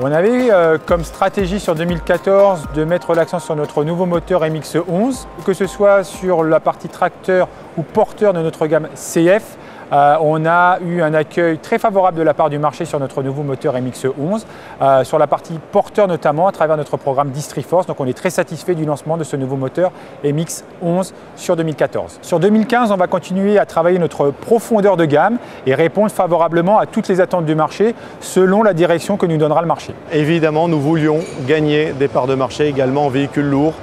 On avait comme stratégie sur 2014 de mettre l'accent sur notre nouveau moteur MX11, que ce soit sur la partie tracteur ou porteur de notre gamme CF. On a eu un accueil très favorable de la part du marché sur notre nouveau moteur MX11, sur la partie porteur notamment à travers notre programme Distriforce. Donc on est très satisfait du lancement de ce nouveau moteur MX11 sur 2014. Sur 2015, on va continuer à travailler notre profondeur de gamme et répondre favorablement à toutes les attentes du marché selon la direction que nous donnera le marché. Évidemment, nous voulions gagner des parts de marché également en véhicules lourds,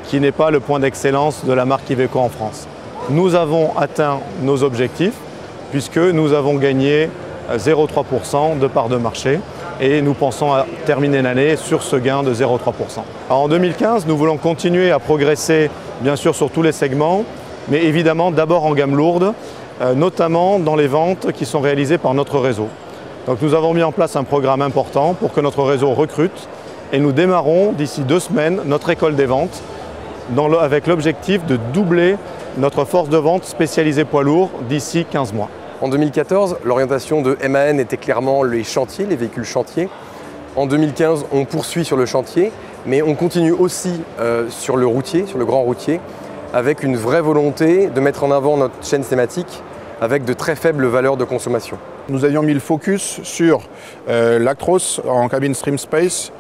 qui n'est pas le point d'excellence de la marque Iveco en France. Nous avons atteint nos objectifs, puisque nous avons gagné 0,3% de part de marché et nous pensons à terminer l'année sur ce gain de 0,3%. En 2015, nous voulons continuer à progresser bien sûr sur tous les segments, mais évidemment d'abord en gamme lourde, notamment dans les ventes qui sont réalisées par notre réseau. Donc nous avons mis en place un programme important pour que notre réseau recrute et nous démarrons d'ici 2 semaines notre école des ventes avec l'objectif de doubler notre force de vente spécialisée poids lourds d'ici 15 mois. En 2014, l'orientation de MAN était clairement les chantiers, les véhicules chantiers. En 2015, on poursuit sur le chantier, mais on continue aussi sur le routier, sur le grand routier, avec une vraie volonté de mettre en avant notre chaîne thématique avec de très faibles valeurs de consommation. Nous avions mis le focus sur l'Actros en cabine Stream Space,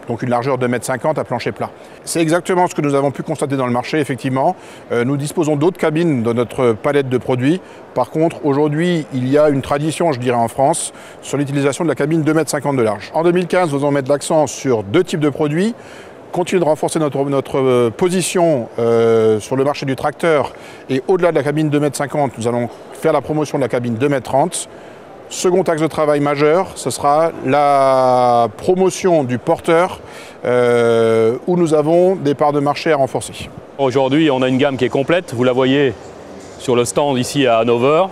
donc une largeur de 2,50 m à plancher plat. C'est exactement ce que nous avons pu constater dans le marché, effectivement. Nous disposons d'autres cabines dans notre palette de produits. Par contre, aujourd'hui, il y a une tradition, je dirais en France, sur l'utilisation de la cabine 2,50 m de large. En 2015, nous allons mettre l'accent sur 2 types de produits, continuer de renforcer notre position sur le marché du tracteur et au-delà de la cabine 2,50 m, nous allons faire la promotion de la cabine 2,30 m. Second axe de travail majeur, ce sera la promotion du porteur où nous avons des parts de marché à renforcer. Aujourd'hui, on a une gamme qui est complète, vous la voyez sur le stand ici à Hannover.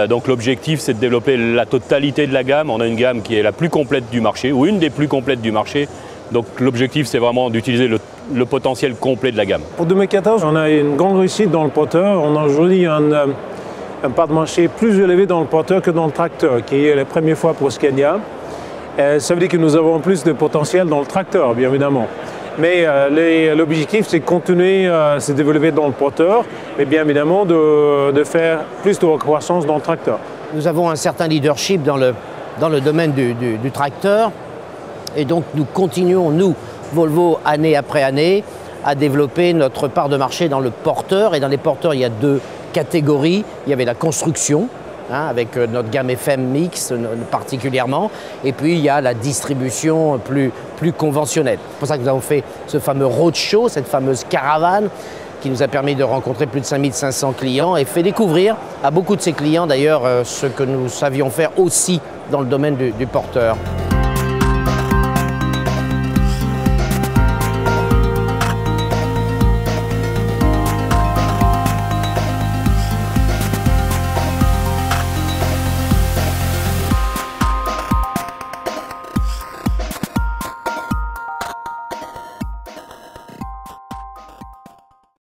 Donc l'objectif, c'est de développer la totalité de la gamme. On a une gamme qui est la plus complète du marché, ou une des plus complètes du marché. Donc l'objectif, c'est vraiment d'utiliser le potentiel complet de la gamme. Pour 2014, on a une grande réussite dans le porteur. On a aujourd'hui un part de marché plus élevé dans le porteur que dans le tracteur, qui est la première fois pour Scania. Ça veut dire que nous avons plus de potentiel dans le tracteur, bien évidemment. Mais l'objectif, c'est de continuer à se développer dans le porteur, mais bien évidemment de faire plus de croissance dans le tracteur. Nous avons un certain leadership dans le domaine du tracteur, et donc nous continuons, nous, Volvo, année après année, à développer notre part de marché dans le porteur. Et dans les porteurs, il y a 2 catégories. Il y avait la construction, avec notre gamme FM Mix particulièrement, et puis il y a la distribution plus conventionnelle. C'est pour ça que nous avons fait ce fameux roadshow, cette fameuse caravane, qui nous a permis de rencontrer plus de 5500 clients et fait découvrir à beaucoup de ces clients d'ailleurs ce que nous savions faire aussi dans le domaine du porteur.